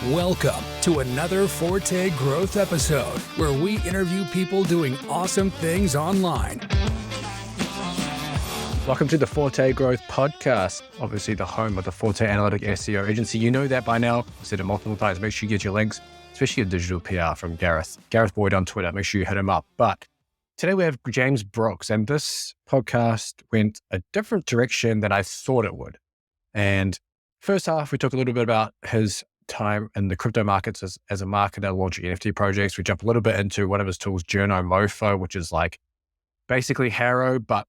Welcome to another Forte Growth episode where we interview people doing awesome things online. Welcome to the Forte Growth podcast, obviously the home of the Forte Analytic SEO agency. You know that by now. I've said it multiple times. Make sure you get your links, especially your digital PR from Gareth Boyd on Twitter. Make sure you hit him up. But today we have James Brooks, and this podcast went a different direction than I thought it would. And first half, we talked a little bit about his time in the crypto markets as a marketer launching NFT projects. We jump a little bit into one of his tools, JournoMofo, which is like basically Haro, but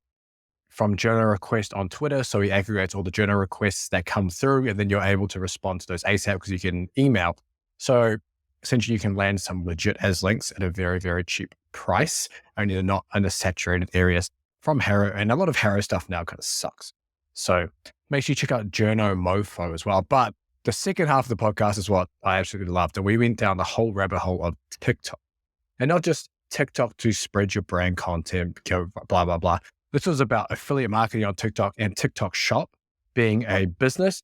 from journal request on Twitter. So he aggregates all the journal requests that come through, and then you're able to respond to those ASAP because you can email. So essentially you can land some legit as links at a very, very cheap price, only they're not in the saturated areas from Haro. And a lot of Haro stuff now kind of sucks. So make sure you check out JournoMofo as well. But the second half of the podcast is what I absolutely loved. And we went down the whole rabbit hole of TikTok, and not just TikTok to spread your brand content, blah, blah, blah. This was about affiliate marketing on TikTok and TikTok Shop being a business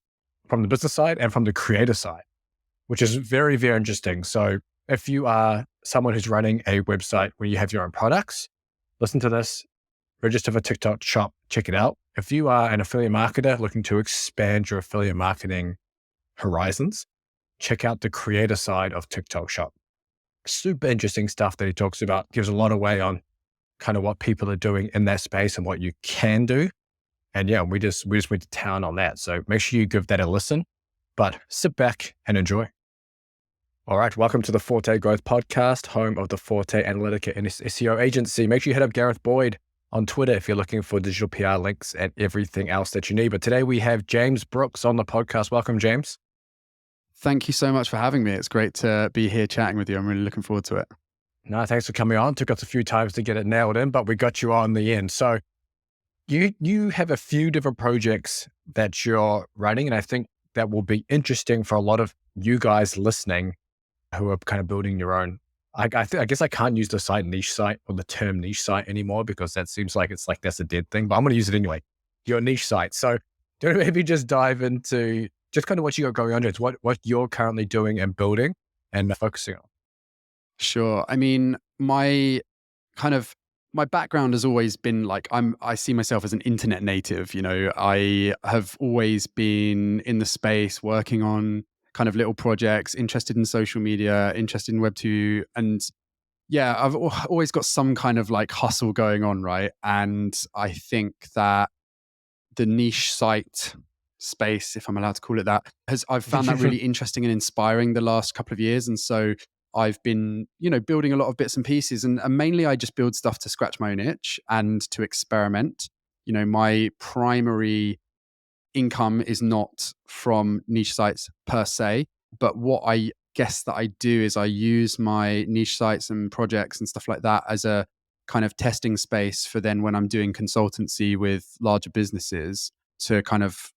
from the business side and from the creator side, which is very, very interesting. So if you are someone who's running a website where you have your own products, listen to this, register for TikTok Shop, check it out. If you are an affiliate marketer looking to expand your affiliate marketing horizons, check out the creator side of TikTok Shop. Super interesting stuff that he talks about, gives a lot away on kind of what people are doing in that space and what you can do. And yeah, we just went to town on that. So make sure you give that a listen, but sit back and enjoy. All right. Welcome to the Forte Growth podcast, home of the Forte Analytica and SEO agency. Make sure you hit up Gareth Boyd on Twitter if you're looking for digital PR links and everything else that you need. But today we have James Brooks on the podcast. Welcome, James. Thank you so much for having me. It's great to be here chatting with you. I'm really looking forward to it. No, thanks for coming on. Took us a few times to get it nailed in, but we got you on in the end. So you have a few different projects that you're running, and I think that will be interesting for a lot of you guys listening who are kind of building your own. I guess I can't use the niche site or the term niche site anymore because that seems like that's a dead thing, but I'm going to use it anyway. Your niche site. So do you maybe just dive into just kind of what you got going on, James, what you're currently doing and building and focusing on? Sure. I mean, my background has always been like, I see myself as an internet native. You know, I have always been in the space working on kind of little projects, interested in social media, interested in Web2. And yeah, I've always got some kind of like hustle going on, right? And I think that the niche site space, if I'm allowed to call it that, I've found that really interesting and inspiring the last couple of years. And so I've been, building a lot of bits and pieces, and mainly I just build stuff to scratch my own itch and to experiment. My primary income is not from niche sites per se, but what I guess that I do is I use my niche sites and projects and stuff like that as a kind of testing space for then when I'm doing consultancy with larger businesses to kind of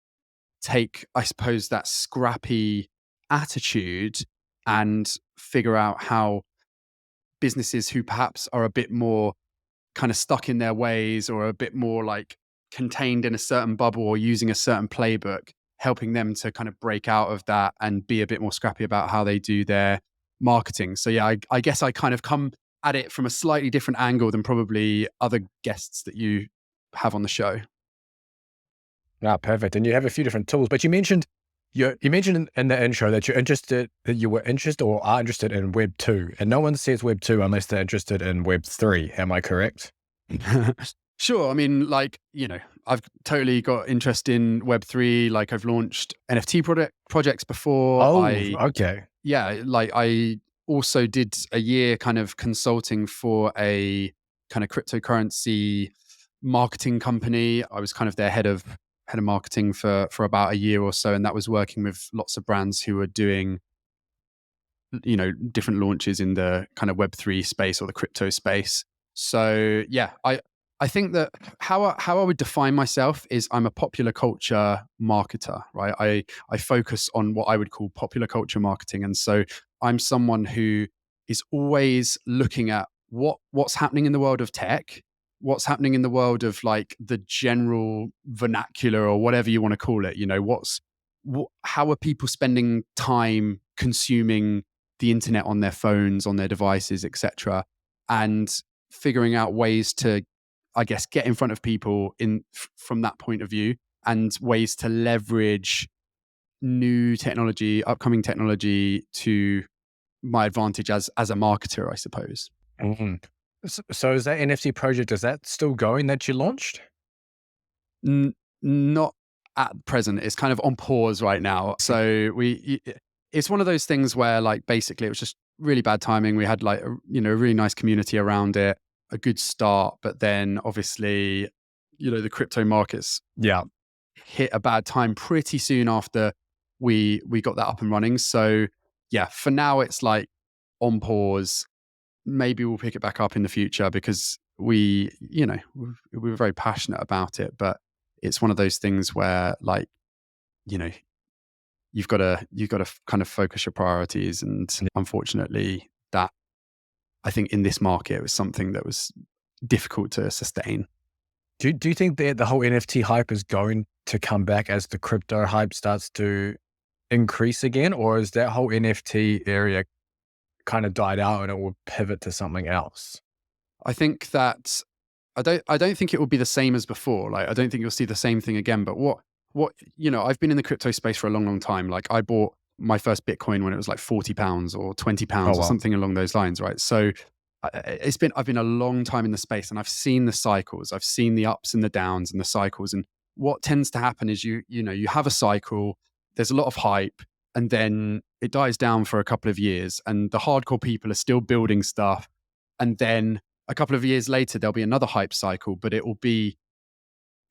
take, I suppose, that scrappy attitude and figure out how businesses who perhaps are a bit more kind of stuck in their ways or a bit more like contained in a certain bubble or using a certain playbook, helping them to kind of break out of that and be a bit more scrappy about how they do their marketing. So yeah, I guess I kind of come at it from a slightly different angle than probably other guests that you have on the show. Ah, perfect. And you have a few different tools, but you mentioned in the intro that you were interested or are interested in Web 2, and no one says Web 2 unless they're interested in Web 3. Am I correct? Sure. I mean, I've totally got interest in Web 3. Like I've launched NFT projects before. Oh, okay. Yeah. Like I also did a year kind of consulting for a kind of cryptocurrency marketing company. I was kind of their head of marketing for about a year or so. And that was working with lots of brands who were doing, different launches in the kind of Web3 space or the crypto space. So yeah, I think that how I would define myself is I'm a popular culture marketer, right? I focus on what I would call popular culture marketing. And so I'm someone who is always looking at what's happening in the world of tech, what's happening in the world of like the general vernacular or whatever you want to call it. How are people spending time consuming the internet on their phones, on their devices, etc., and figuring out ways to, I guess, get in front of people from that point of view, and ways to leverage new technology, upcoming technology, to my advantage as a marketer, I suppose. Mhm. So is that NFT project, is that still going that you launched? Not at present. It's kind of on pause right now. So it's one of those things where, like, basically it was just really bad timing. We had like a really nice community around it, a good start, but then obviously, the crypto markets Yeah. hit a bad time pretty soon after we got that up and running. So yeah, for now it's like on pause. Maybe we'll pick it back up in the future, because we were very passionate about it, but it's one of those things where, like, you've got to kind of focus your priorities, and unfortunately, that, I think, in this market, was something that was difficult to sustain. Do you think that the whole NFT hype is going to come back as the crypto hype starts to increase again, or is that whole NFT area kind of died out and it will pivot to something else? I think that I don't think it will be the same as before. Like, I don't think you'll see the same thing again. But I've been in the crypto space for a long, long time. Like, I bought my first Bitcoin when it was like £40 or £20 or something along those lines, right? So I've been a long time in the space, and I've seen the cycles. I've seen the ups and the downs and the cycles. And what tends to happen is you have a cycle, there's a lot of hype, and then it dies down for a couple of years, and the hardcore people are still building stuff. And then a couple of years later, there'll be another hype cycle, but it will be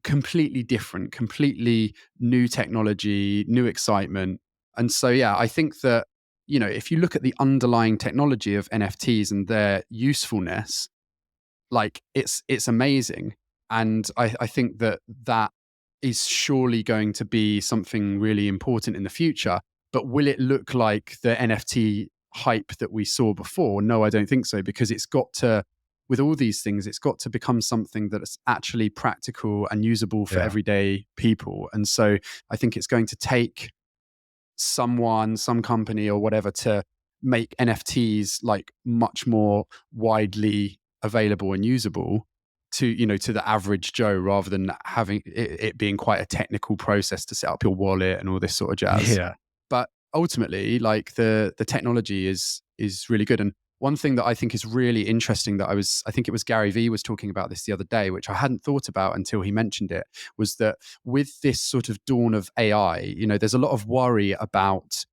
completely different, completely new technology, new excitement. And so, yeah, I think that, if you look at the underlying technology of NFTs and their usefulness, like, it's amazing. And I think that is surely going to be something really important in the future. But will it look like the NFT hype that we saw before? No, I don't think so, because with all these things, it's got to become something that is actually practical and usable for everyday people. And so I think it's going to take some company or whatever, to make NFTs like much more widely available and usable to the average Joe, rather than having it being quite a technical process to set up your wallet and all this sort of jazz. Yeah. But ultimately, like, the technology is really good. And one thing that I think is really interesting, that I think it was Gary Vee was talking about this the other day, which I hadn't thought about until he mentioned it, was that with this sort of dawn of AI, there's a lot of worry about,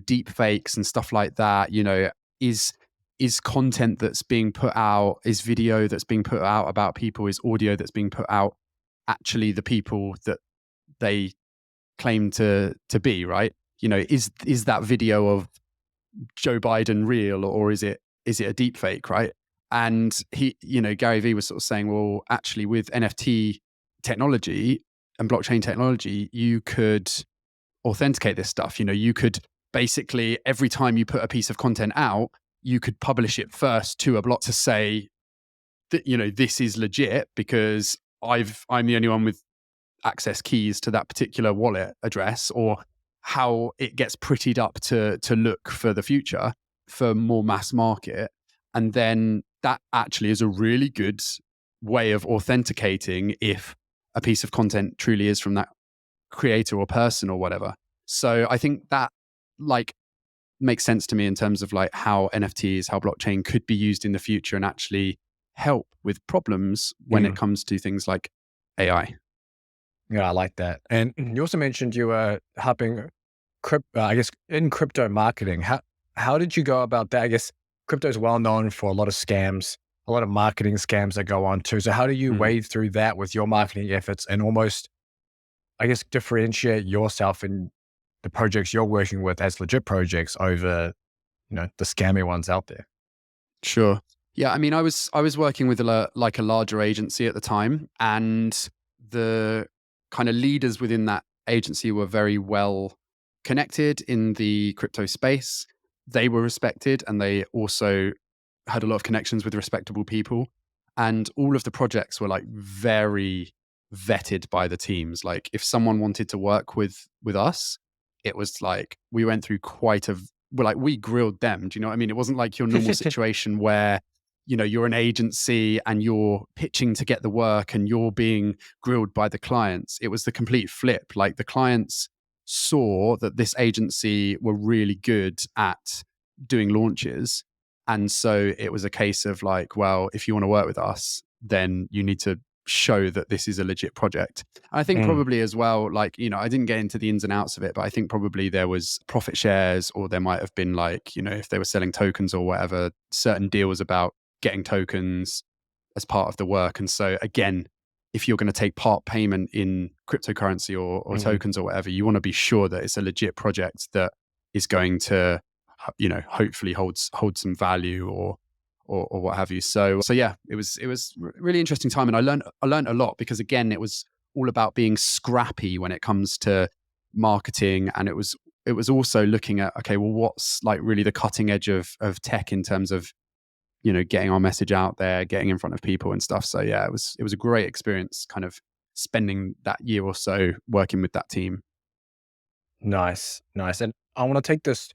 deep fakes and stuff like that. Is content that's being put out, is video that's being put out about people, is audio that's being put out actually the people that they claim to be, right? Is that video of Joe Biden real, or is it a deep fake, right? And Gary Vee was sort of saying, well, actually, with NFT technology and blockchain technology, you could authenticate this stuff. You could basically, every time you put a piece of content out, you could publish it first to a block to say that, this is legit, because I'm the only one with access keys to that particular wallet address, or how it gets prettied up to look for the future, for more mass market. And then that actually is a really good way of authenticating if a piece of content truly is from that creator or person or whatever. So I think that, like, makes sense to me in terms of like how NFTs, how blockchain could be used in the future and actually help with problems when it comes to things like AI. Yeah, I like that. And you also mentioned you were helping I guess in crypto marketing. How did you go about that? I guess crypto is well known for a lot of scams, a lot of marketing scams that go on too. So how do you wade through that with your marketing efforts and almost, I guess, differentiate yourself in the projects you're working with as legit projects over, the scammy ones out there? Sure. Yeah. I mean, I was working with a larger agency at the time, and the kind of leaders within that agency were very well connected in the crypto space. They were respected, and they also had a lot of connections with respectable people. And all of the projects were like very vetted by the teams. Like, if someone wanted to work with us, it was like we went through quite a we grilled them. Do you know what I mean? It wasn't like your normal situation where, you're an agency and you're pitching to get the work and you're being grilled by the clients. It was the complete flip. Like the clients saw that this agency were really good at doing launches. And so it was a case of like, well, if you want to work with us, then you need to show that this is a legit project. I think probably as well, like, I didn't get into the ins and outs of it, but I think probably there was profit shares, or there might have been like, if they were selling tokens or whatever, certain deals about getting tokens as part of the work. And so again, if you're going to take part payment in cryptocurrency or tokens or whatever, you want to be sure that it's a legit project that is going to, hopefully hold some value or what have you. So yeah, it was really interesting time, and I learned a lot, because again, it was all about being scrappy when it comes to marketing, and it was also looking at, okay, well, what's like really the cutting edge of tech in terms of getting our message out there, getting in front of people and stuff. So yeah, it was a great experience, kind of spending that year or so working with that team. Nice. And I want to take this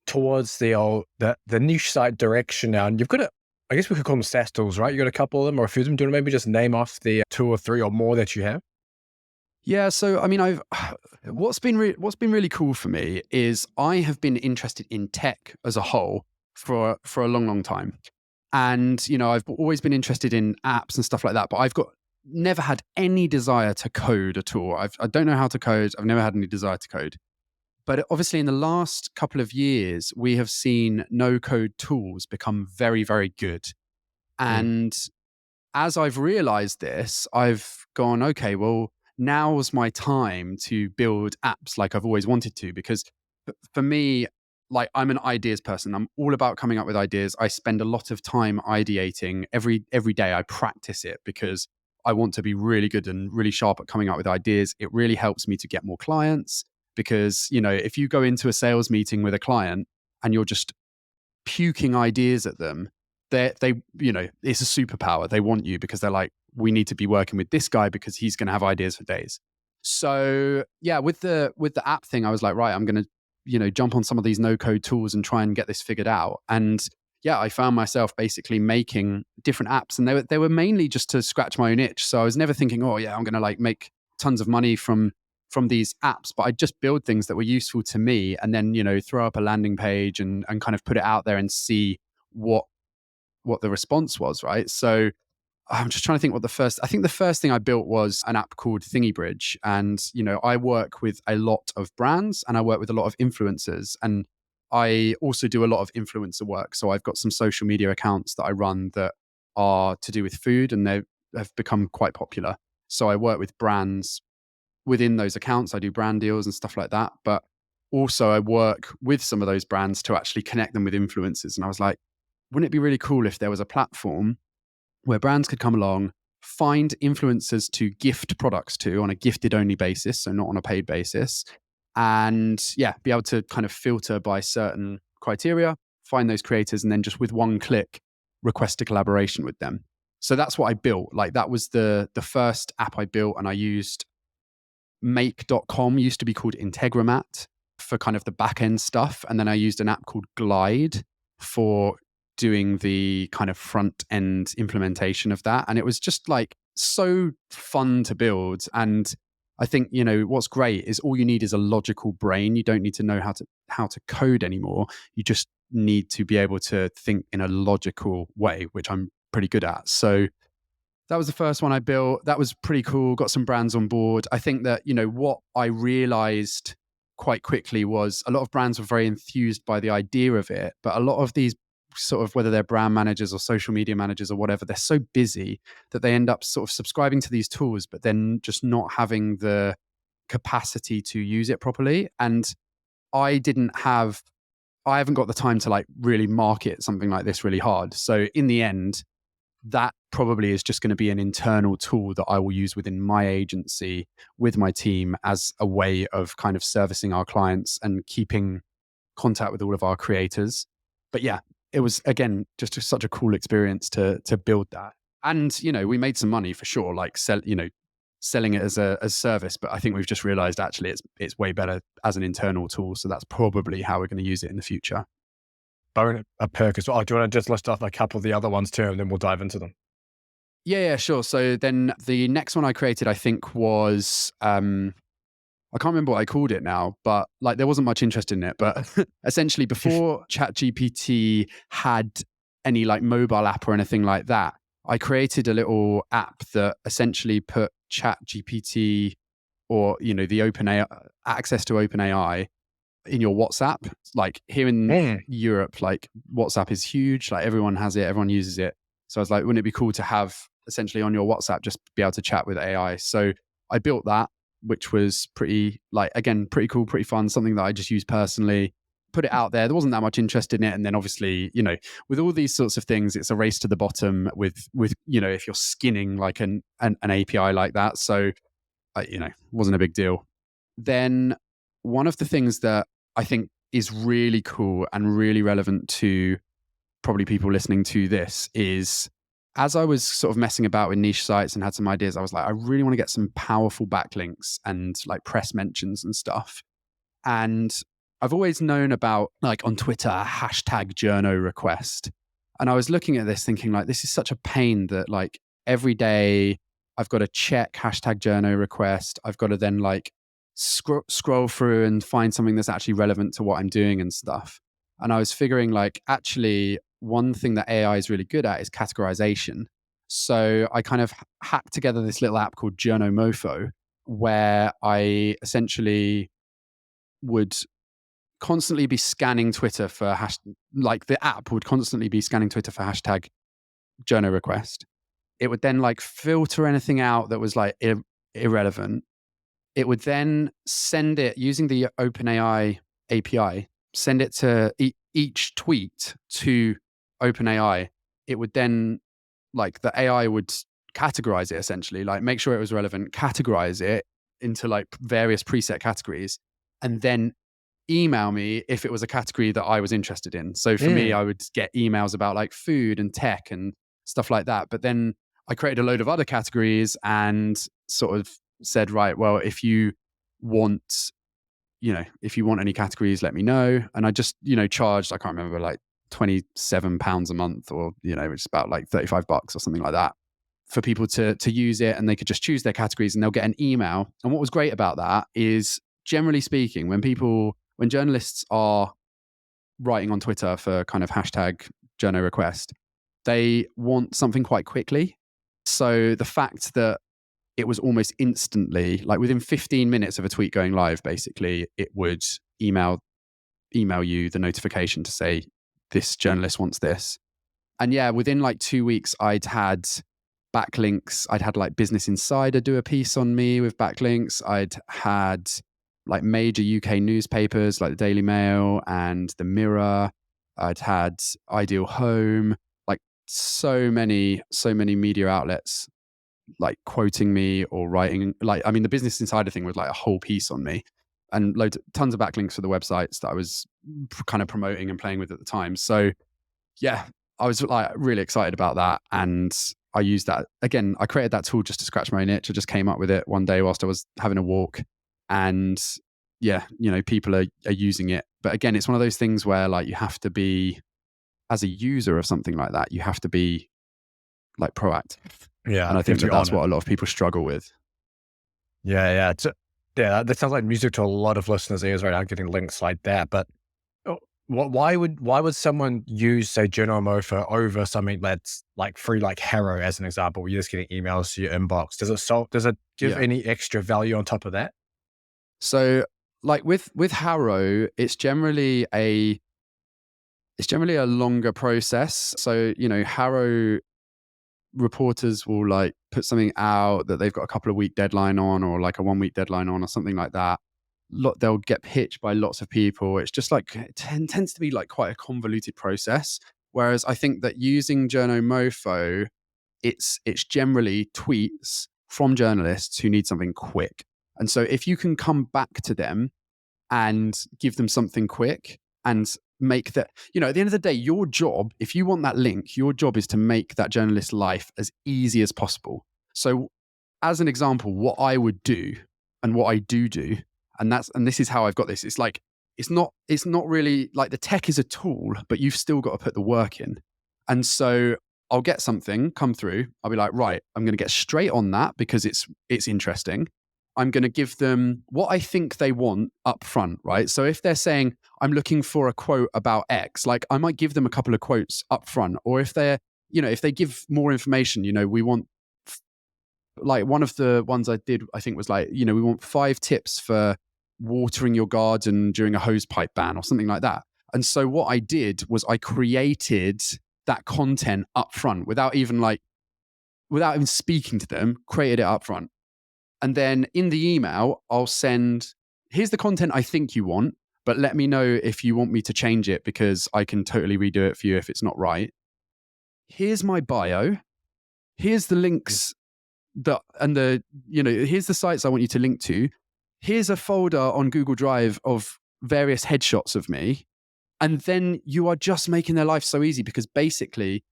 towards the niche site direction now. And you've got I guess we could call them SaaS tools, right? You got a couple of them or a few of them. Do you want to maybe just name off the 2 or 3 or more that you have? Yeah, so I mean, what's been really cool for me is I have been interested in tech as a whole for a long time, and I've always been interested in apps and stuff like that. But I've never had any desire to code at all. I don't know how to code. I've never had any desire to code. But obviously, in the last couple of years, we have seen no-code tools become very, very good. And as I've realized this, I've gone, okay, well, now's my time to build apps like I've always wanted to. Because for me, like, I'm an ideas person. I'm all about coming up with ideas. I spend a lot of time ideating every day. I practice it because I want to be really good and really sharp at coming up with ideas. It really helps me to get more clients. Because, if you go into a sales meeting with a client and you're just puking ideas at them, they it's a superpower. They want you because they're like, we need to be working with this guy because he's going to have ideas for days. So yeah, with the app thing, I was like, right, I'm going to, jump on some of these no-code tools and try and get this figured out. And yeah, I found myself basically making different apps, and they were mainly just to scratch my own itch. So I was never thinking, oh yeah, I'm going to like make tons of money from these apps, but I'd just build things that were useful to me, and then, throw up a landing page and kind of put it out there and see what the response was, right? So I'm just trying to think I think the first thing I built was an app called ThingyBridge. And, I work with a lot of brands and I work with a lot of influencers, and I also do a lot of influencer work. So I've got some social media accounts that I run that are to do with food, and they have become quite popular. So I work with brands within those accounts. I do brand deals and stuff like that. But also I work with some of those brands to actually connect them with influencers. And I was like, wouldn't it be really cool if there was a platform where brands could come along, find influencers to gift products to on a gifted only basis, so not on a paid basis, and yeah, be able to kind of filter by certain criteria, find those creators, and then just with one click, request a collaboration with them. So that's what I built. Like, that was the first app I built, and I used make.com, used to be called Integromat, for kind of the back end stuff. And then I used an app called Glide for doing the kind of front end implementation of that. And it was just like so fun to build. And I think, what's great is all you need is a logical brain. You don't need to know how to code anymore. You just need to be able to think in a logical way, which I'm pretty good at. So that was the first one I built. That was pretty cool. Got some brands on board. I think that, what I realized quite quickly was a lot of brands were very enthused by the idea of it, but a lot of these sort of, whether they're brand managers or social media managers or whatever, they're so busy that they end up sort of subscribing to these tools, but then just not having the capacity to use it properly. And I haven't got the time to like really market something like this really hard. So in the end, that probably is just going to be an internal tool that I will use within my agency with my team as a way of kind of servicing our clients and keeping contact with all of our creators. But yeah, it was, again, just such a cool experience to build that. And, we made some money for sure, like selling it as a service, but I think we've just realized actually it's way better as an internal tool. So that's probably how we're going to use it in the future. A perk as well. Do you want to just list off a couple of the other ones too, and then we'll dive into them? Yeah, sure. So then the next one I created, I think was, I can't remember what I called it now, but like there wasn't much interest in it. But essentially before ChatGPT had any like mobile app or anything like that, I created a little app that essentially put ChatGPT or, the OpenAI access to OpenAI in your WhatsApp. Like here in Europe, like WhatsApp is huge. Like everyone has it, everyone uses it. So I was like, wouldn't it be cool to have essentially on your WhatsApp, just be able to chat with AI? So I built that, which was pretty cool, pretty fun, something that I just use personally, put it out there. There wasn't that much interest in it. And then obviously, with all these sorts of things, it's a race to the bottom with if you're skinning like an API like that. So, wasn't a big deal. Then one of the things that I think is really cool and really relevant to probably people listening to this is, as I was sort of messing about with niche sites and had some ideas, I was like, I really want to get some powerful backlinks and like press mentions and stuff. And I've always known about, like on Twitter, hashtag journo request. And I was looking at this thinking like, this is such a pain that like every day I've got to check hashtag journo request. I've got to then like scroll through and find something that's actually relevant to what I'm doing and stuff. And I was figuring like, actually, one thing that AI is really good at is categorization. So I kind of hacked together this little app called JournoMofo, where I essentially would constantly be scanning Twitter for like the app would constantly be scanning Twitter for hashtag journo request. It would then like filter anything out that was like irrelevant. It would then send it using the OpenAI API, send it to each tweet to OpenAI. It would then, like the AI would categorize it essentially, like make sure it was relevant, categorize it into like various preset categories, and then email me if it was a category that I was interested in. So for me, I would get emails about like food and tech and stuff like that. But then I created a load of other categories and sort of said, right, well, if you want any categories, let me know. And I just, charged, I can't remember, like £27 a month, or, it's about like $35 or something like that for people to use it. And they could just choose their categories and they'll get an email. And what was great about that is, generally speaking, when journalists are writing on Twitter for kind of hashtag journo request, they want something quite quickly. So the fact that it was almost instantly, like within 15 minutes of a tweet going live, basically, it would email you the notification to say, this journalist wants this. And yeah, within like 2 weeks, I'd had backlinks. I'd had like Business Insider do a piece on me with backlinks. I'd had like major UK newspapers like the Daily Mail and the Mirror. I'd had Ideal Home, like so many media outlets like quoting me or writing, like, I mean, the Business Insider thing was like a whole piece on me, and tons of backlinks for the websites that I was kind of promoting and playing with at the time. So yeah, I was like really excited about that. And I used that again. I created that tool just to scratch my own itch. I just came up with it one day whilst I was having a walk, and yeah, people are using it. But again, it's one of those things where like you have to be, as a user of something like that, you have to be like proactive. Yeah. And I think that's what a lot of people struggle with. Yeah. That sounds like music to a lot of listeners' ears right now, getting links like that. But why would someone use, say, JournoMofo over something that's like free, like Haro, as an example, where you're just getting emails to your inbox? Does it give any extra value on top of that? So like with Haro, it's generally a longer process. So, Haro reporters will like put something out that they've got a couple of week deadline on, or like a 1 week deadline on, or something like that. They'll get pitched by lots of people. It's just like, it tends to be like quite a convoluted process. Whereas I think that using JournoMofo, it's generally tweets from journalists who need something quick. And so if you can come back to them and give them something quick and make that, at the end of the day, your job, if you want that link, your job is to make that journalist's life as easy as possible. So as an example, what I would do and what I do, and this is how I've got this. It's like, it's not really like the tech is a tool, but you've still got to put the work in. And so I'll get something come through. I'll be like, right, I'm going to get straight on that because it's interesting. I'm going to give them what I think they want up front, right? So if they're saying, I'm looking for a quote about X, like I might give them a couple of quotes up front. Or if they're, if they give more information, we want, like one of the ones I did, I think was like, we want 5 tips for watering your garden during a hose pipe ban or something like that. And so what I did was I created that content up front without even speaking to them, created it up front. And then in the email, I'll send, here's the content I think you want, but let me know if you want me to change it because I can totally redo it for you if it's not right. Here's my bio. Here's the links here's the sites I want you to link to. Here's a folder on Google Drive of various headshots of me. And then you are just making their life so easy because basically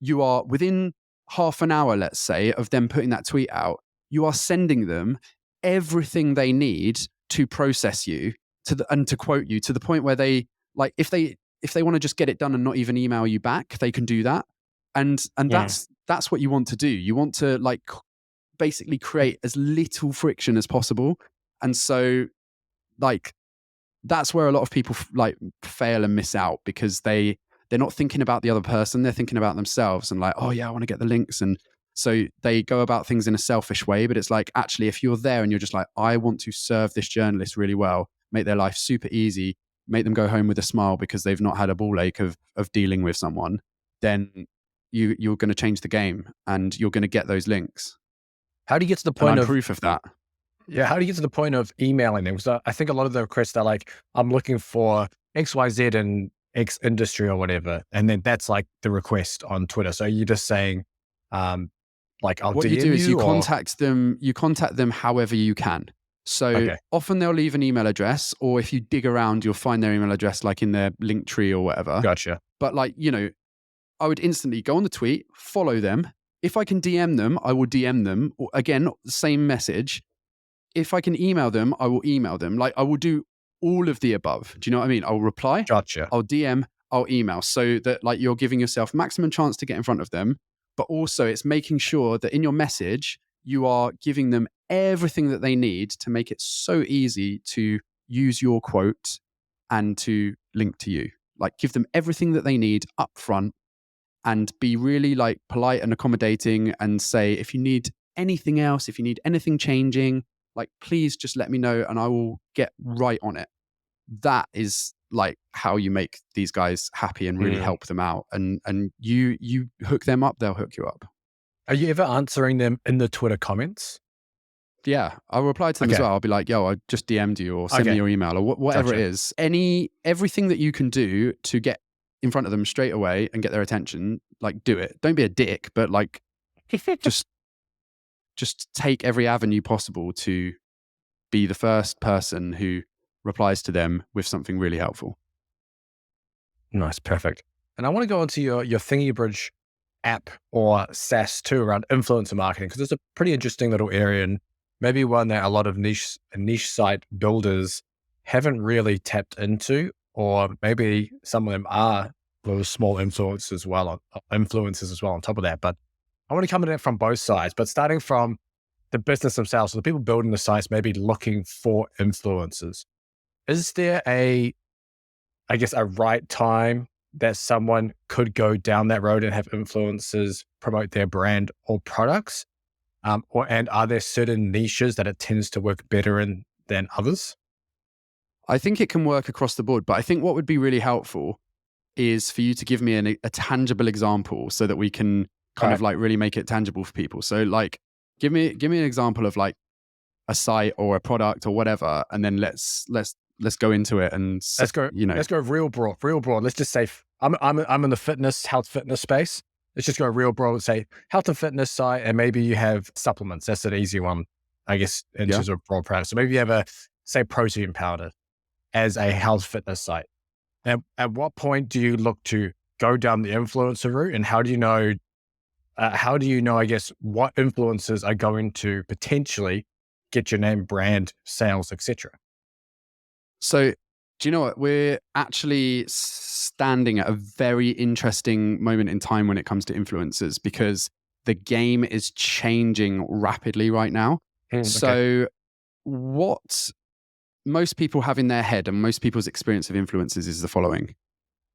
you are within half an hour, let's say, of them putting that tweet out, you are sending them everything they need to process you and to quote you to the point where they, like, if they want to just get it done and not even email you back, they can do that. And that's what you want to do. You want to like basically create as little friction as possible. And so like that's where a lot of people like fail and miss out because they're not thinking about the other person. They're thinking about themselves and like, oh yeah, I want to get the links. And so they go about things in a selfish way, but it's like, actually, if you're there and you're just like, I want to serve this journalist really well, make their life super easy, make them go home with a smile because they've not had a ball ache of dealing with someone, then you're going to change the game and you're going to get those links. How do you get to the point of proof of that? Yeah, how do you get to the point of emailing them? Because I think a lot of the requests are like, I'm looking for XYZ in X industry or whatever. And then that's like the request on Twitter. So you're just saying, like, I'll what DM you do is you contact them however you can. So often they'll leave an email address, or if you dig around, you'll find their email address like in their link tree or whatever. Gotcha. But like, I would instantly go on the tweet, follow them. If I can DM them, I will DM them. Again, same message. If I can email them, I will email them. Like I will do all of the above. Do you know what I mean? I'll reply. Gotcha. I'll DM, I'll email, so that like you're giving yourself maximum chance to get in front of them. But also it's making sure that in your message, you are giving them everything that they need to make it so easy to use your quote and to link to you. Like give them everything that they need up front and be really like polite and accommodating and say, if you need anything else, if you need anything changing, like, please just let me know and I will get right on it. That is like how you make these guys happy and really help them out. And you hook them up, they'll hook you up. Are you ever answering them in the Twitter comments? Yeah, I'll reply to them as well. I'll be like, yo, I just DM'd you, or send me your email, or whatever it is. Everything that you can do to get in front of them straight away and get their attention, like do it. Don't be a dick, but like just take every avenue possible to be the first person who replies to them with something really helpful. Nice, perfect. And I want to go into your ThingyBridge app or SaaS too around influencer marketing, because it's a pretty interesting little area and maybe one that a lot of niche site builders haven't really tapped into, or maybe some of them are little small influencers as well on top of that. But I want to come at it from both sides, but starting from the business themselves, so the people building the sites may be looking for influencers. Is there a right time that someone could go down that road and have influencers promote their brand or products? And are there certain niches that it tends to work better in than others? I think it can work across the board, but I think what would be really helpful is for you to give me a tangible example so that we can kind of like really make it tangible for people. So like, give me an example of like a site or a product or whatever, and then let's go into it and let's go real broad. Let's just say I'm in the health fitness space. Let's just go real broad and say health and fitness site, and maybe you have supplements. That's an easy one, I guess, in terms of broad product. So maybe you have say protein powder as a health fitness site. And at what point do you look to go down the influencer route, and how do you know, how do you know, I guess, what influencers are going to potentially get your name, brand, sales, etc.? So, do you know what? We're actually standing at a very interesting moment in time when it comes to influencers, because the game is changing rapidly right now. Okay. So, what most people have in their head and most people's experience of influencers is the following.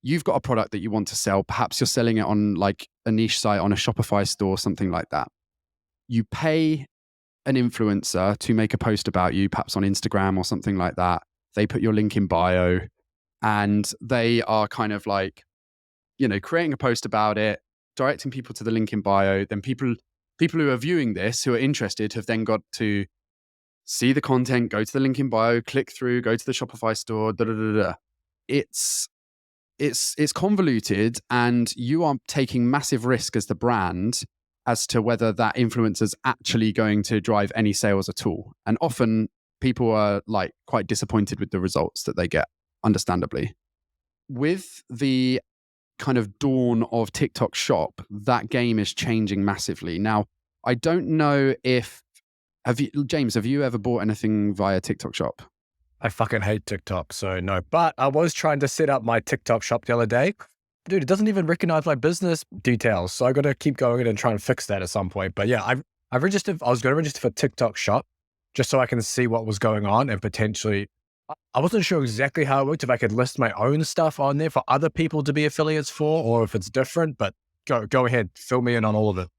You've got a product that you want to sell. Perhaps you're selling it on like a niche site, on a Shopify store, something like that. You pay an influencer to make a post about you, perhaps on Instagram or something like that. They put your link in bio and they are kind of like, creating a post about it, directing people to the link in bio. Then people who are viewing this, who are interested, have then got to see the content, go to the link in bio, click through, go to the Shopify store, da da da da. It's convoluted, and you are taking massive risk as the brand as to whether that influencer is actually going to drive any sales at all. And often people are like quite disappointed with the results that they get, understandably. With the kind of dawn of TikTok Shop, that game is changing massively. Now, I don't know if James, have you ever bought anything via TikTok Shop? I fucking hate TikTok, so no. But I was trying to set up my TikTok shop the other day. Dude, it doesn't even recognize my business details. So I got to keep going and try and fix that at some point. But yeah, I've registered. I was going to register for TikTok Shop just so I can see what was going on and potentially. I wasn't sure exactly how it worked, if I could list my own stuff on there for other people to be affiliates for, or if it's different. But go ahead, fill me in on all of it.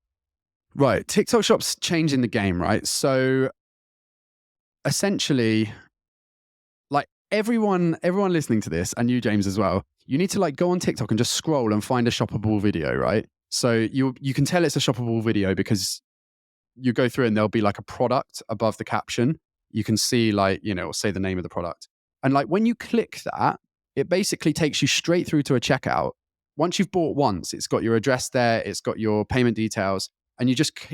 Right. TikTok Shop's changing the game, right? So essentially, like everyone listening to this, and you, James, as well, you need to like go on TikTok and just scroll and find a shoppable video, right? So you can tell it's a shoppable video because you go through and there'll be like a product above the caption. You can see like, it'll say the name of the product. And like when you click that, it basically takes you straight through to a checkout. Once you've bought once, it's got your address there, it's got your payment details, and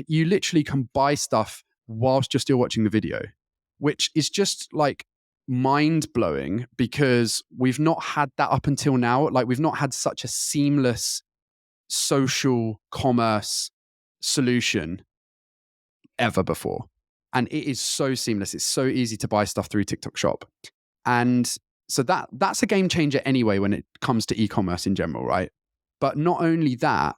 you literally can buy stuff whilst you're still watching the video, which is just like mind blowing, because we've not had that up until now. Like we've not had such a seamless social commerce solution ever before. And it is so seamless. It's so easy to buy stuff through TikTok Shop. And so that's a game changer anyway when it comes to e-commerce in general, right? But not only that,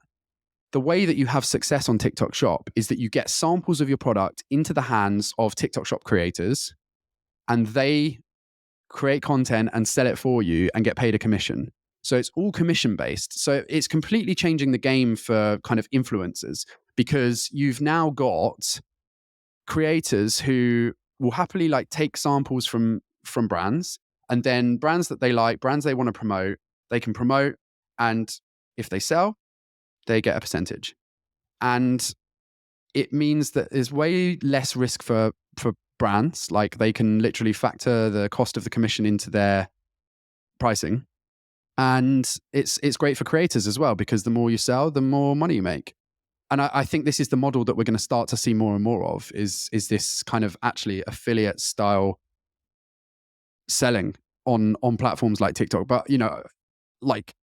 the way that you have success on TikTok Shop is that you get samples of your product into the hands of TikTok Shop creators, and they create content and sell it for you and get paid a commission. So it's all commission based. So it's completely changing the game for kind of influencers, because you've now got creators who will happily like take samples from brands, and then brands that they like, brands they want to promote, they can promote, and if they sell, they get a percentage. And it means that there's way less risk for brands. Like they can literally factor the cost of the commission into their pricing. And it's great for creators as well, because the more you sell, the more money you make. And I think this is the model that we're going to start to see more and more of, is this kind of actually affiliate style selling on platforms like TikTok. But, like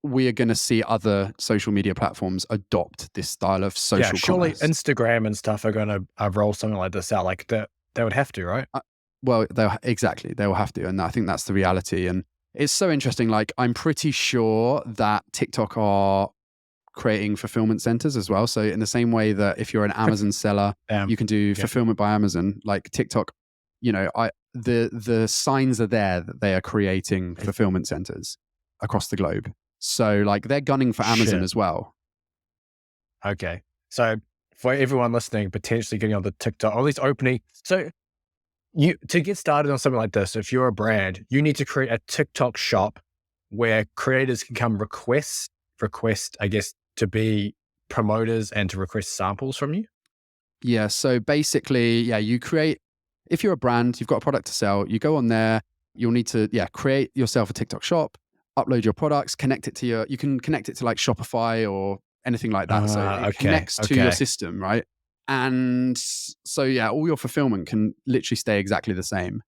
we are going to see other social media platforms adopt this style of social surely commerce. Instagram and stuff are going to roll something like this out. Like they would have to, right? Well, they will have to. And I think that's the reality. And it's so interesting. Like I'm pretty sure that TikTok are creating fulfillment centers as well. So in the same way that if you're an Amazon seller, you can do fulfillment by Amazon, like TikTok, the signs are there that they are creating fulfillment centers across the globe. So like they're gunning for Amazon as well. Okay. So for everyone listening, potentially getting on the TikTok, or at least opening. So to get started on something like this, if you're a brand, you need to create a TikTok shop where creators can come request, I guess, to be promoters and to request samples from you. Yeah. So basically, you create, if you're a brand, you've got a product to sell, you go on there, you'll need to, create yourself a TikTok shop, upload your products, you can connect it to like Shopify or anything like that. So it connects to your system, right? And so, all your fulfillment can literally stay exactly the same.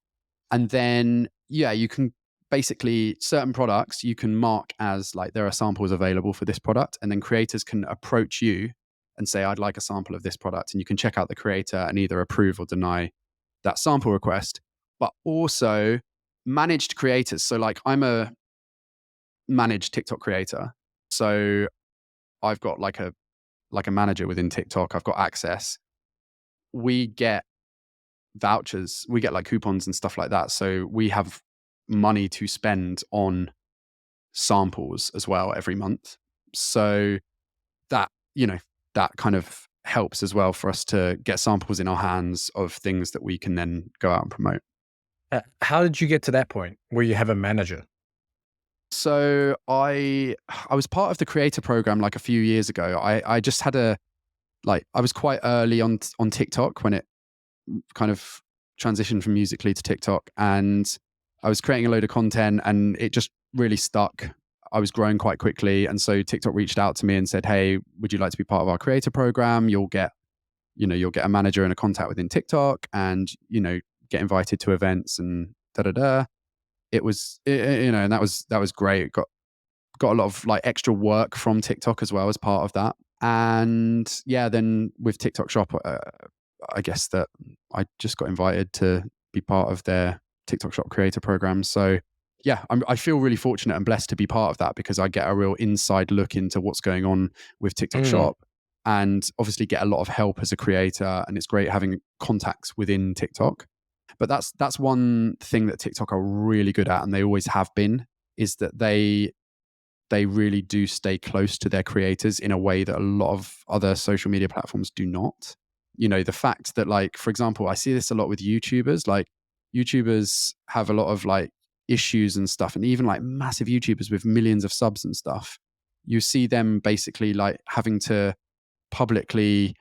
And then, you can basically, certain products you can mark as like there are samples available for this product, and then creators can approach you and say, I'd like a sample of this product. And you can check out the creator and either approve or deny that sample request. But also managed creators. So like I'm a managed TikTok creator. So I've got like a manager within TikTok. I've got access. We get vouchers. We get like coupons and stuff like that. So we have money to spend on samples as well every month. So that, that kind of helps as well for us to get samples in our hands of things that we can then go out and promote. How did you get to that point where you have a manager? So I was part of the creator program like a few years ago. I just had I was quite early on TikTok when it kind of transitioned from Musical.ly to TikTok, and I was creating a load of content and it just really stuck. I was growing quite quickly. And so TikTok reached out to me and said, hey, would you like to be part of our creator program? You'll get a manager and a contact within TikTok and, get invited to events and da-da-da. It was, and that was great. Got a lot of like extra work from TikTok as well as part of that. And yeah, then with TikTok Shop, I guess that I just got invited to be part of their TikTok Shop creator program. So yeah, I feel really fortunate and blessed to be part of that because I get a real inside look into what's going on with TikTok Shop and obviously get a lot of help as a creator. And it's great having contacts within TikTok. But that's one thing that TikTok are really good at, and they always have been, is that they really do stay close to their creators in a way that a lot of other social media platforms do not. The fact that, like, for example, I see this a lot with YouTubers. Like, YouTubers have a lot of like issues and stuff, and even like massive YouTubers with millions of subs and stuff, you see them basically like having to publicly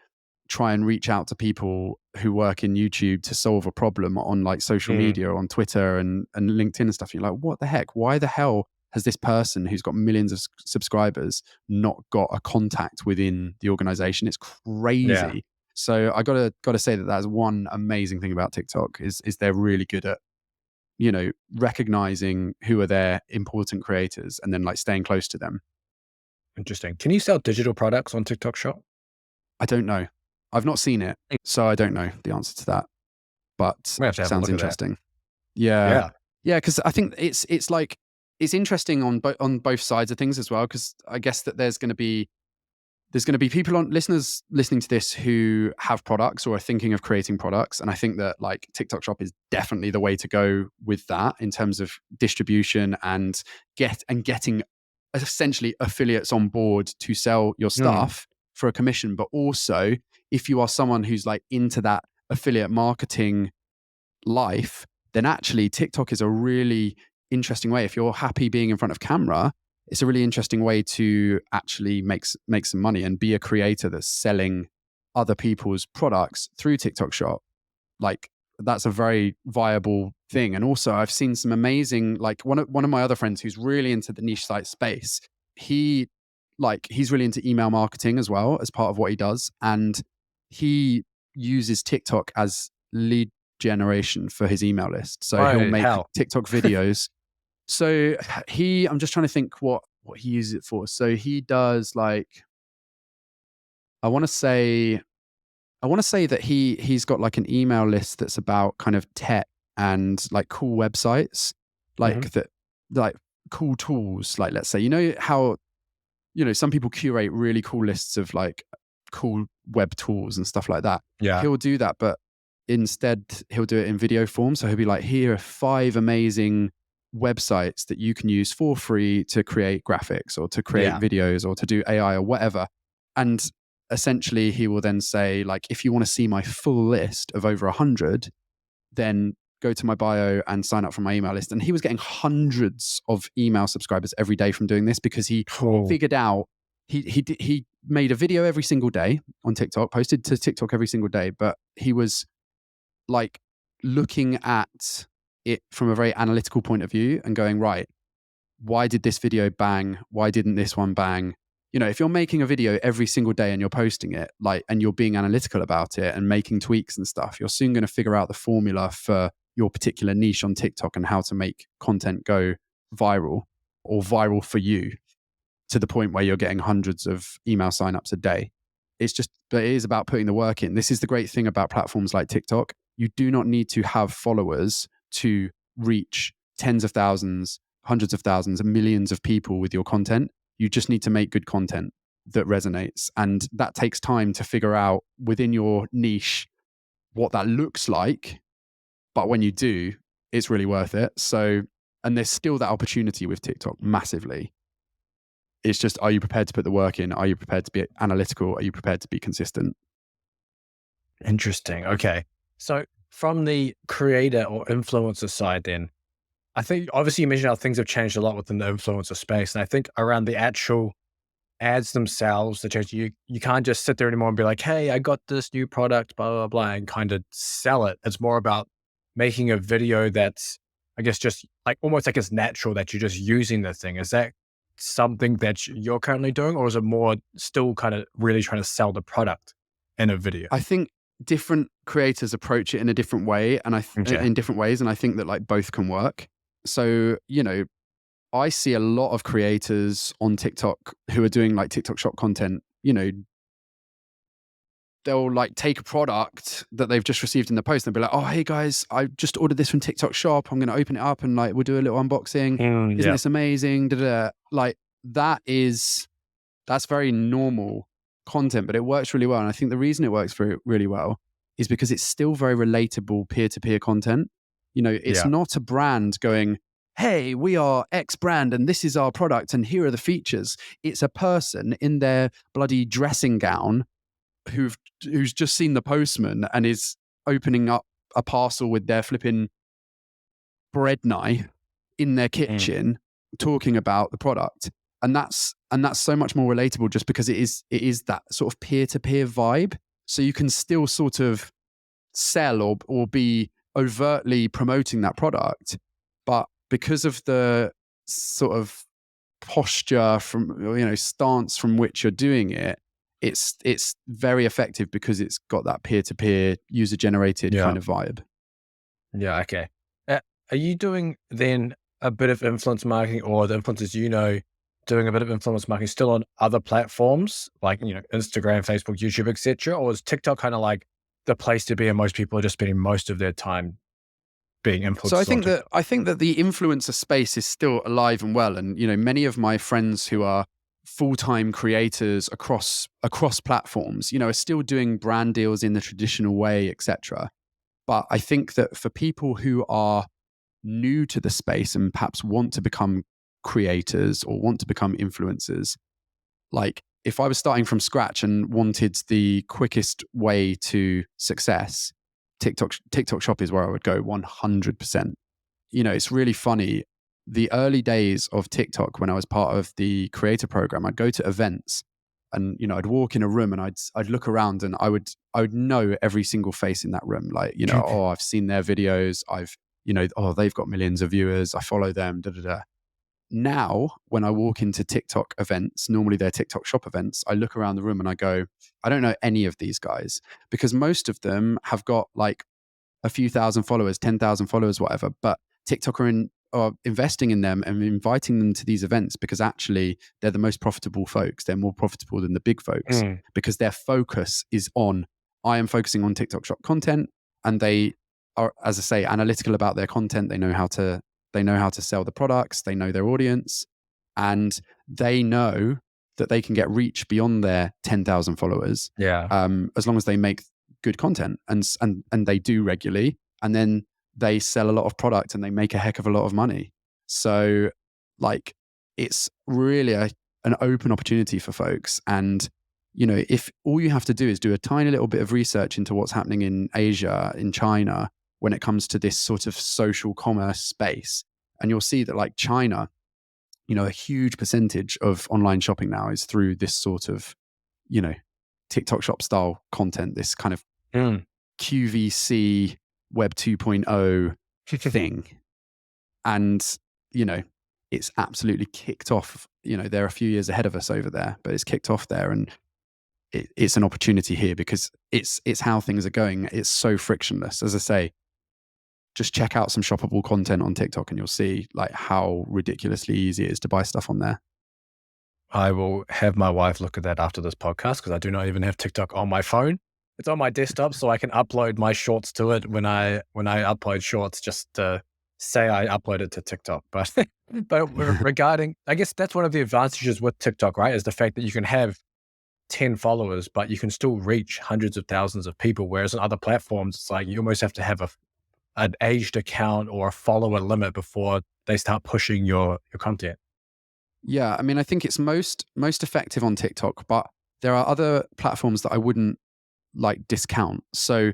try and reach out to people who work in YouTube to solve a problem on like social media or on Twitter and LinkedIn and stuff. You're like, what the heck? Why the hell has this person who's got millions of subscribers not got a contact within the organization? It's crazy. Yeah. So I gotta say that that's one amazing thing about TikTok is they're really good at, recognizing who are their important creators and then like staying close to them. Interesting. Can you sell digital products on TikTok Shop? I don't know. I've not seen it, so I don't know the answer to that. But it sounds interesting. Yeah. Because I think it's like it's interesting on both sides of things as well. Because I guess that there's going to be people listeners listening to this who have products or are thinking of creating products, and I think that like TikTok Shop is definitely the way to go with that in terms of distribution and getting essentially affiliates on board to sell your stuff for a commission. But also, if you are someone who's like into that affiliate marketing life, then actually TikTok is a really interesting way. If you're happy being in front of camera, it's a really interesting way to actually make some money and be a creator that's selling other people's products through TikTok Shop. Like, that's a very viable thing. And also I've seen some amazing, like one of my other friends who's really into the niche site space, he's really into email marketing as well as part of what he does. And he uses TikTok as lead generation for his email list. So he'll make TikTok videos. So I'm just trying to think what he uses it for. So he does like, I want to say that he's got like an email list that's about kind of tech and like cool websites, like that, like cool tools. Like, let's say, how, some people curate really cool lists of like cool web tools and stuff like that. Yeah. He'll do that, but instead he'll do it in video form. So he'll be like, here are 5 amazing websites that you can use for free to create graphics or to create videos or to do AI or whatever. And essentially he will then say, like, if you want to see my full list of over 100, then go to my bio and sign up for my email list. And he was getting hundreds of email subscribers every day from doing this because he figured out he made a video every single day on TikTok, posted to TikTok every single day, but he was like looking at it from a very analytical point of view and going, right, why did this video bang? Why didn't this one bang? If you're making a video every single day and you're posting it, like, and you're being analytical about it and making tweaks and stuff, you're soon going to figure out the formula for your particular niche on TikTok and how to make content go viral or viral for you to the point where you're getting hundreds of email signups a day. but it is about putting the work in. This is the great thing about platforms like TikTok. You do not need to have followers to reach tens of thousands, hundreds of thousands, and millions of people with your content. You just need to make good content that resonates. And that takes time to figure out within your niche what that looks like. But when you do, it's really worth it. So, and there's still that opportunity with TikTok massively. It's just, are you prepared to put the work in? Are you prepared to be analytical? Are you prepared to be consistent? Interesting. Okay. So from the creator or influencer side then, I think obviously you mentioned how things have changed a lot within the influencer space. And I think around the actual ads themselves, you can't just sit there anymore and be like, hey, I got this new product, blah, blah, blah, and kind of sell it. It's more about making a video that's, I guess, just like almost like it's natural that you're just using the thing. Is that something that you're currently doing, or is it more still kind of really trying to sell the product in a video? I think different creators approach it in a different way, and in different ways, and I think that like both can work. So, I see a lot of creators on TikTok who are doing like TikTok shop content. They'll like take a product that they've just received in the post and they'll be like, oh, hey guys, I just ordered this from TikTok shop. I'm going to open it up and like, we'll do a little unboxing. Isn't this amazing? Da-da-da. Like that's very normal content, but it works really well. And I think the reason it works really well is because it's still very relatable peer-to-peer content. It's not a brand going, hey, we are X brand and this is our product and here are the features. It's a person in their bloody dressing gown who's just seen the postman and is opening up a parcel with their flipping bread knife in their kitchen, talking about the product. And that's so much more relatable just because it is that sort of peer-to-peer vibe. So you can still sort of sell or be overtly promoting that product, but because of the sort of posture from, stance from which you're doing it, it's very effective because it's got that peer-to-peer user-generated kind of vibe. Yeah, okay. Are you doing then a bit of influence marketing, or the influencers doing a bit of influence marketing still on other platforms like, Instagram, Facebook, YouTube, etc.? Or is TikTok kind of like the place to be and most people are just spending most of their time being influenced? So I think that the influencer space is still alive and well. And, many of my friends who are full-time creators across platforms, are still doing brand deals in the traditional way, etc. But I think that for people who are new to the space and perhaps want to become creators or want to become influencers, like if I was starting from scratch and wanted the quickest way to success, TikTok shop is where I would go 100%. It's really funny. The early days of TikTok, when I was part of the creator program, I'd go to events and, I'd walk in a room and I'd look around and I would know every single face in that room. Like, oh, I've seen their videos. They've got millions of viewers. I follow them, da, da, da. Now, when I walk into TikTok events, normally they're TikTok shop events, I look around the room and I go, I don't know any of these guys, because most of them have got like a few thousand followers, 10,000 followers, whatever. But TikTok are investing in them and inviting them to these events because actually they're the most profitable folks. They're more profitable than the big folks because their focus is on, I am focusing on TikTok shop content, and they are, as I say, analytical about their content. They know how to sell the products. They know their audience, and they know that they can get reach beyond their 10,000 followers. As long as they make good content and they do regularly, and then they sell a lot of product and they make a heck of a lot of money. So like, it's really an open opportunity for folks. And, if all you have to do is do a tiny little bit of research into what's happening in Asia, in China, when it comes to this sort of social commerce space, and you'll see that like China, a huge percentage of online shopping now is through this sort of, TikTok shop style content, this kind of QVC Web 2.0 thing. And, it's absolutely kicked off. They're a few years ahead of us over there, but it's kicked off there. And it's an opportunity here because it's how things are going. It's so frictionless. As I say, just check out some shoppable content on TikTok and you'll see like how ridiculously easy it is to buy stuff on there. I will have my wife look at that after this podcast because I do not even have TikTok on my phone. It's on my desktop, so I can upload my shorts to it when I upload shorts, just to say I uploaded to TikTok. But regarding, I guess that's one of the advantages with TikTok, right? Is the fact that you can have 10 followers, but you can still reach hundreds of thousands of people. Whereas on other platforms, it's like you almost have to have an aged account or a follower limit before they start pushing your content. Yeah, I mean, I think it's most effective on TikTok, but there are other platforms that I wouldn't like discount. So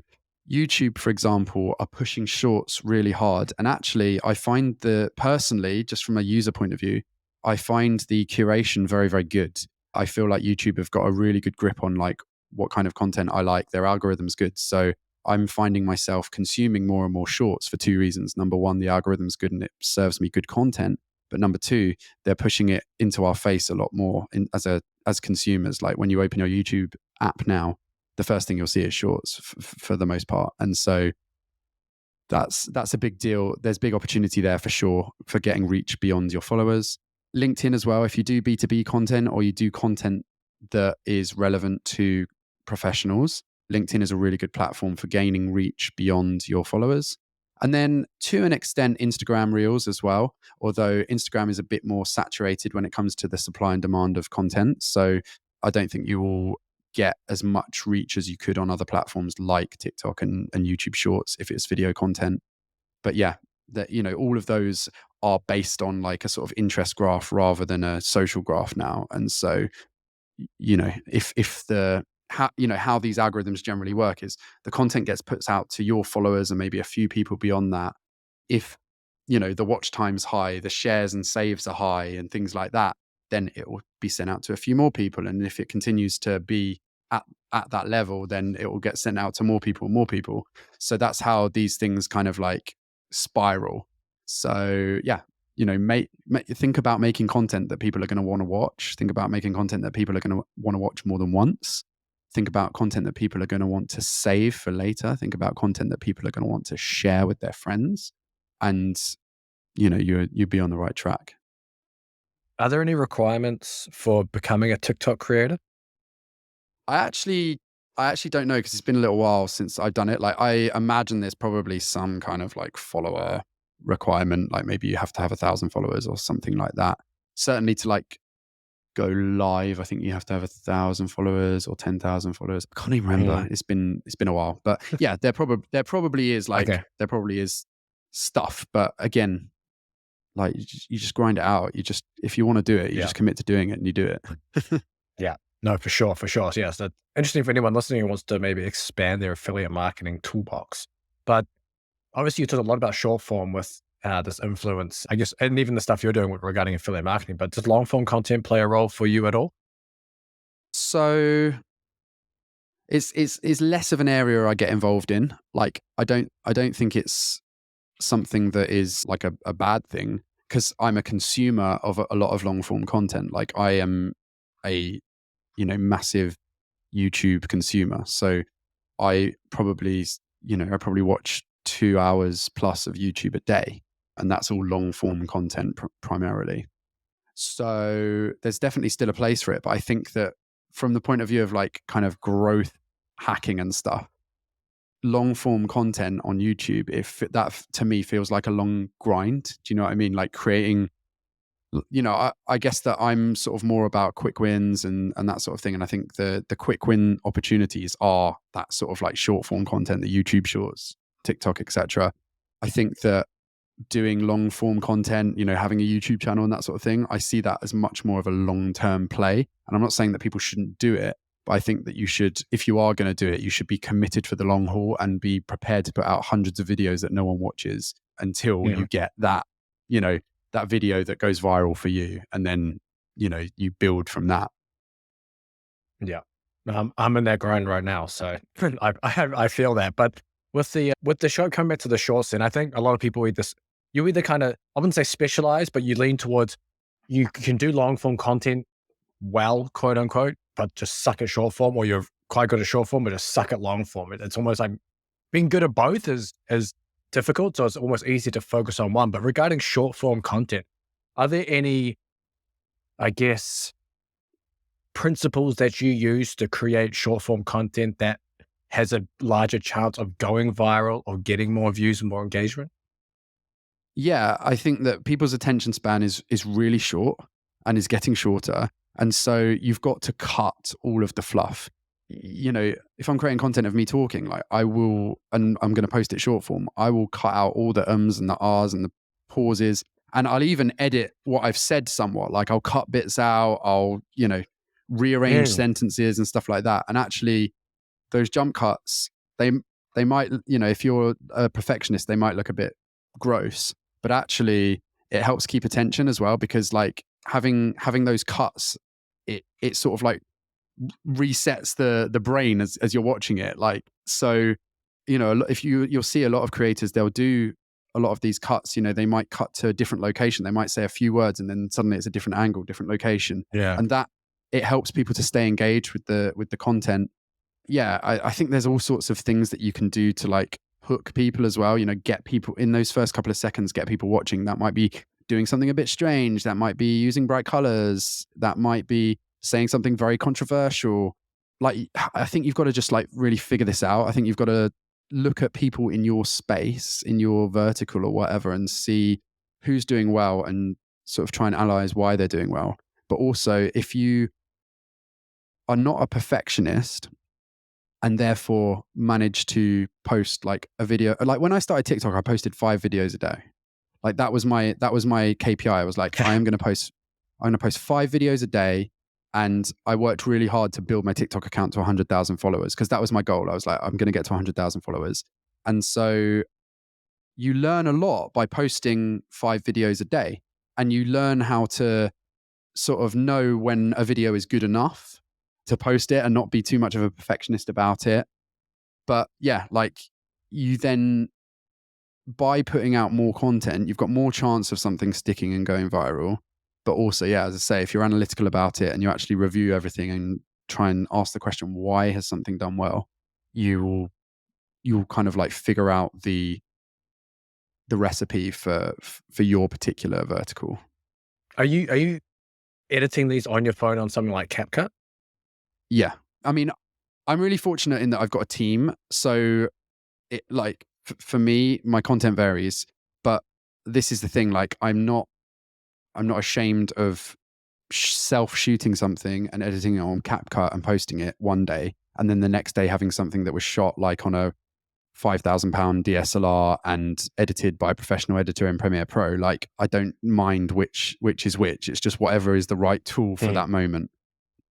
YouTube, for example, are pushing shorts really hard. And actually, I find personally, just from a user point of view, I find the curation very, very good. I feel like YouTube have got a really good grip on like what kind of content I like. Their algorithm's good. So I'm finding myself consuming more and more shorts for two reasons. Number one, the algorithm's good and it serves me good content. But number two, they're pushing it into our face a lot more as consumers. Like when you open your YouTube app now, the first thing you'll see is shorts for the most part. And so that's a big deal. There's big opportunity there for sure for getting reach beyond your followers. LinkedIn as well. If you do B2B content or you do content that is relevant to professionals, LinkedIn is a really good platform for gaining reach beyond your followers. And then to an extent, Instagram Reels as well, although Instagram is a bit more saturated when it comes to the supply and demand of content. So I don't think you will get as much reach as you could on other platforms like TikTok and YouTube Shorts if it's video content. But yeah, that, you know, all of those are based on like a sort of interest graph rather than a social graph now. And so, you know, how these algorithms generally work is the content gets put out to your followers and maybe a few people beyond that. If, you know, the watch time's high, the shares and saves are high and things like that, then it will be sent out to a few more people. And if it continues to be at that level, then it will get sent out to more people. So that's how these things kind of like spiral. So yeah, you know, think about making content that people are going to want to watch. Think about making content that people are going to want to watch more than once. Think about content that people are going to want to save for later. Think about content that people are going to want to share with their friends. And, you know, you'd be on the right track. Are there any requirements for becoming a TikTok creator? I actually don't know because it's been a little while since I've done it. Like I imagine there's probably some kind of like follower requirement, like maybe you have to have 1,000 followers or something like that. Certainly to like go live, I think you have to have 1,000 followers or 10,000 followers. I can't even remember. It's been a while, but yeah, there probably is like there probably is stuff. But again, like you just grind it out. If you want to do it, you just commit to doing it and you do it. Yeah. No, for sure. So yes, that's interesting for anyone listening who wants to maybe expand their affiliate marketing toolbox. But obviously you talked a lot about short form with this influence, I guess, and even the stuff you're doing regarding affiliate marketing, but does long form content play a role for you at all? So it's less of an area I get involved in. Like I don't think it's something that is like a bad thing because I'm a consumer of a lot of long form content. Like I am a, you know, massive YouTube consumer. So I probably watch 2 hours plus of YouTube a day, and that's all long form content primarily. So there's definitely still a place for it. But I think that from the point of view of like kind of growth hacking and stuff, long form content on YouTube, if that to me feels like a long grind. Do you know what I mean? Like creating, you know, I guess that I'm sort of more about quick wins and that sort of thing. And I think the quick win opportunities are that sort of like short form content, the YouTube shorts, TikTok, etc. I think that doing long form content, you know, having a YouTube channel and that sort of thing, I see that as much more of a long-term play. And I'm not saying that people shouldn't do it, but I think that you should, if you are going to do it, you should be committed for the long haul and be prepared to put out hundreds of videos that no one watches until you get that, you know, that video that goes viral for you. And then, you know, you build from that. Yeah. I'm in that grind right now. So I feel that. But with the show, coming back to the shorts, and I think a lot of people you either kind of, I wouldn't say specialize, but you lean towards, you can do long form content well, quote unquote, but just suck at short form, or you're quite good at short form, but just suck at long form. It's almost like being good at both is difficult. So it's almost easy to focus on one. But regarding short form content, are there any, I guess, principles that you use to create short form content that has a larger chance of going viral or getting more views and more engagement? Yeah, I think that people's attention span is really short and is getting shorter. And so you've got to cut all of the fluff. You know, if I'm creating content of me talking, like I will, and I'm going to post it short form, I will cut out all the ums and the ahs and the pauses. And I'll even edit what I've said somewhat. Like I'll cut bits out, I'll, you know, rearrange Mm. sentences and stuff like that. And actually, those jump cuts, they might, you know, if you're a perfectionist, they might look a bit gross, but actually it helps keep attention as well, because like having those cuts, it sort of like resets the brain as you're watching it. Like, so, you know, if you'll see a lot of creators, they'll do a lot of these cuts. You know, they might cut to a different location, they might say a few words and then suddenly it's a different angle, different location. Yeah. And that, it helps people to stay engaged with the content. Yeah, I think there's all sorts of things that you can do to like hook people as well. You know, get people in those first couple of seconds, get people watching. That might be doing something a bit strange. That might be using bright colors. That might be saying something very controversial. Like, I think you've got to just like really figure this out. I think you've got to look at people in your space, in your vertical or whatever, and see who's doing well and sort of try and analyze why they're doing well. But also, if you are not a perfectionist and therefore manage to post like a video, like when I started TikTok, I posted 5 videos a day. Like that was my KPI. I was like, I'm going to post 5 videos a day. And I worked really hard to build my TikTok account to 100,000 followers, because that was my goal. I was like, I'm going to get to 100,000 followers. And so you learn a lot by posting 5 videos a day, and you learn how to sort of know when a video is good enough to post it and not be too much of a perfectionist about it. But yeah, like you then, by putting out more content, you've got more chance of something sticking and going viral. But also, yeah, as I say, if you're analytical about it and you actually review everything and try and ask the question, why has something done well? You'll kind of like figure out the recipe for your particular vertical. Are you editing these on your phone on something like CapCut? Yeah. I mean, I'm really fortunate in that I've got a team. So it like for me, my content varies, but this is the thing, like I'm not ashamed of self-shooting something and editing it on CapCut and posting it one day, and then the next day having something that was shot like on a £5,000 DSLR and edited by a professional editor in Premiere Pro. Like I don't mind which is which. It's just whatever is the right tool for that moment.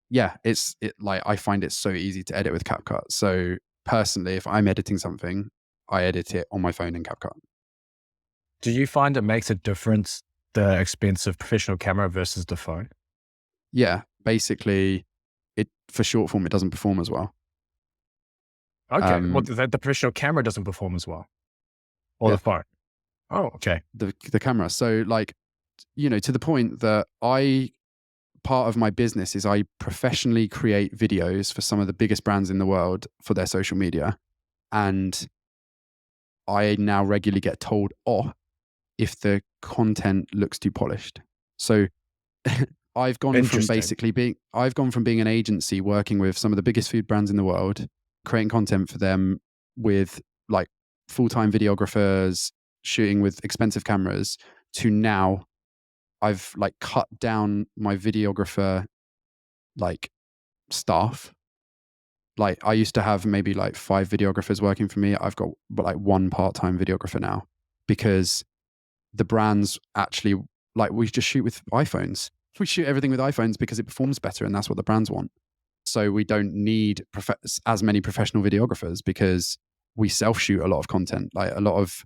Yeah, it like I find it so easy to edit with CapCut. So personally, if I'm editing something, I edit it on my phone in CapCut. Do you find it makes a difference, the expense of professional camera versus the phone? Yeah, basically, it for short form, it doesn't perform as well. Okay, well, the professional camera doesn't perform as well, or the phone. Oh, okay. The camera. So, like, you know, to the point that part of my business is I professionally create videos for some of the biggest brands in the world for their social media, and I now regularly get told off if the content looks too polished. So I've gone from being an agency working with some of the biggest food brands in the world, creating content for them with like full-time videographers, shooting with expensive cameras, to now I've like cut down my videographer like staff. Like I used to have maybe like 5 videographers working for me. I've got like 1 part-time videographer now, because the brands actually, like, we just shoot with iPhones. We shoot everything with iPhones because it performs better, and that's what the brands want. So we don't need as many professional videographers, because we self-shoot a lot of content, like a lot of,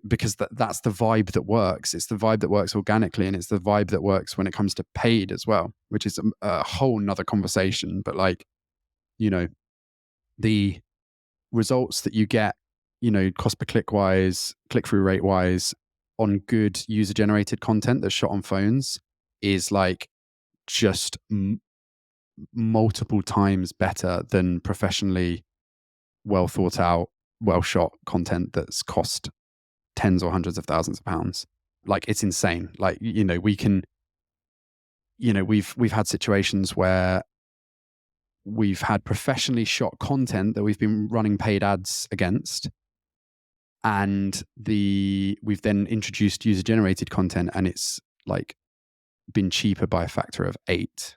because that's the vibe that works. It's the vibe that works organically, and it's the vibe that works when it comes to paid as well, which is a whole nother conversation. But like, you know, the results that you get, you know, cost per click wise, click-through rate wise, on good user-generated content that's shot on phones is like just multiple times better than professionally well thought out, well shot content that's cost tens or hundreds of thousands of pounds. Like it's insane. Like, you know, we can we've had situations where we've had professionally shot content that we've been running paid ads against, and we've then introduced user generated content, and it's like been cheaper by a factor of 8.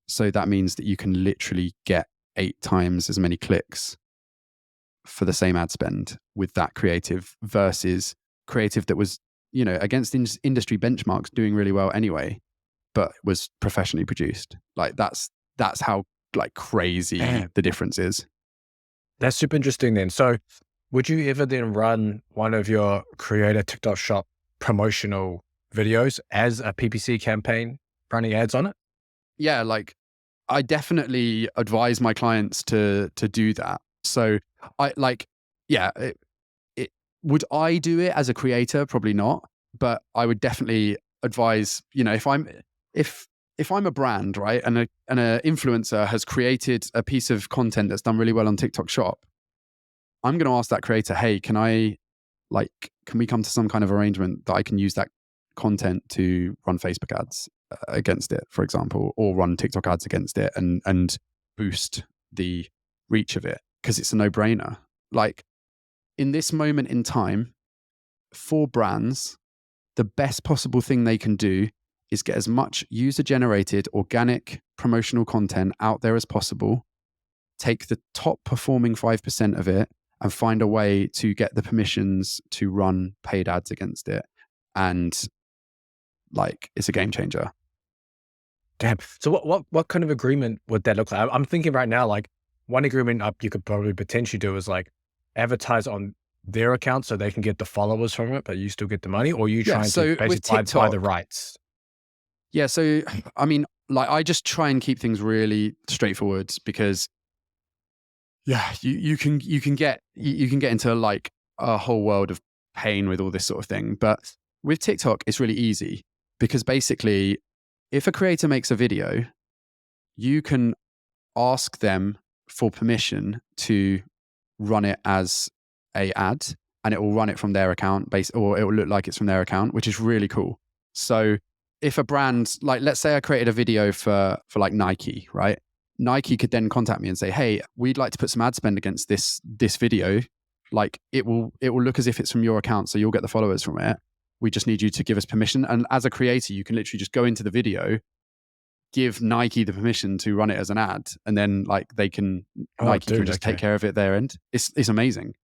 So that means that you can literally get 8 times as many clicks for the same ad spend with that creative versus creative that was, against industry benchmarks doing really well anyway, but was professionally produced. Like that's how like crazy the difference is. That's super interesting then. So would you ever then run one of your creator TikTok shop promotional videos as a PPC campaign running ads on it? Yeah, like I definitely advise my clients to do that. So I like, yeah, would I do it as a creator? Probably not, but I would definitely advise, if I'm a brand, right, and an influencer has created a piece of content that's done really well on TikTok Shop, I'm going to ask that creator, hey, can we come to some kind of arrangement that I can use that content to run Facebook ads against it, for example, or run TikTok ads against it and boost the reach of it, because it's a no-brainer. Like in this moment in time, for brands, the best possible thing they can do is get as much user-generated, organic promotional content out there as possible, take the top performing 5% of it, and find a way to get the permissions to run paid ads against it. And like, it's a game changer. Damn. So what kind of agreement would that look like? I'm thinking right now, like one agreement you could probably potentially do is like advertise on their account so they can get the followers from it, but you still get the money, or you trying to basically buy the rights? Yeah. So, I mean, like I just try and keep things really straightforward, because yeah, you can get into like a whole world of pain with all this sort of thing. But with TikTok, it's really easy, because basically if a creator makes a video, you can ask them for permission to run it as a ad, and it will run it from their account or it will look like it's from their account, which is really cool. So if a brand, like let's say I created a video for like Nike, right? Nike could then contact me and say, hey, we'd like to put some ad spend against this video. Like it will look as if it's from your account, so you'll get the followers from it. We just need you to give us permission. And as a creator, you can literally just go into the video, give Nike the permission to run it as an ad, and then like Nike can just take care of it their end. It's amazing.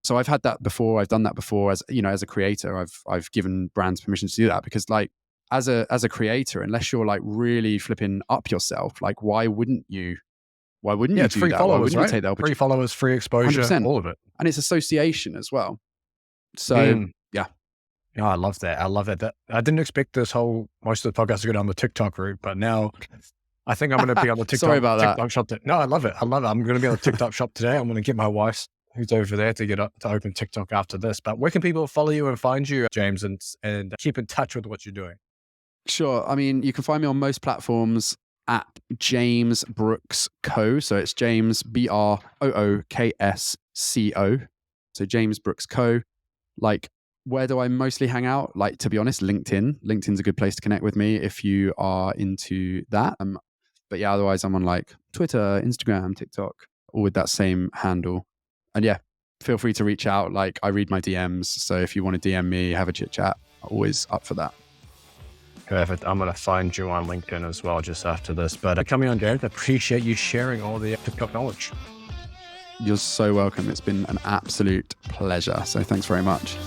So I've had that before. I've done that before as a creator. I've given brands permission to do that, because like as a creator, unless you're like really flipping up yourself, like why wouldn't you do it's free that? followers, right? You take the free followers, free exposure, 100%. all of it. And it's association as well. So yeah. Oh, I love that. I love that. I didn't expect most of the podcast to go down the TikTok route, but now I think I'm going to be on the TikTok, Sorry about TikTok shop. No, I love it. I'm going to be on the TikTok shop today. I'm going to get my wife, who's over there, to open TikTok after this. But where can people follow you and find you, James, and keep in touch with what you're doing? Sure. I mean, you can find me on most platforms at James Brooks Co. So it's James BROOKSCO. So James Brooks Co. Like, where do I mostly hang out? Like, to be honest, LinkedIn. LinkedIn's a good place to connect with me if you are into that. But yeah, otherwise I'm on like Twitter, Instagram, TikTok, all with that same handle. And yeah, feel free to reach out. Like, I read my DMs. So if you want to DM me, have a chit chat, always up for that. Perfect. I'm going to find you on LinkedIn as well just after this. But coming on, James, I appreciate you sharing all the TikTok knowledge. You're so welcome. It's been an absolute pleasure. So thanks very much.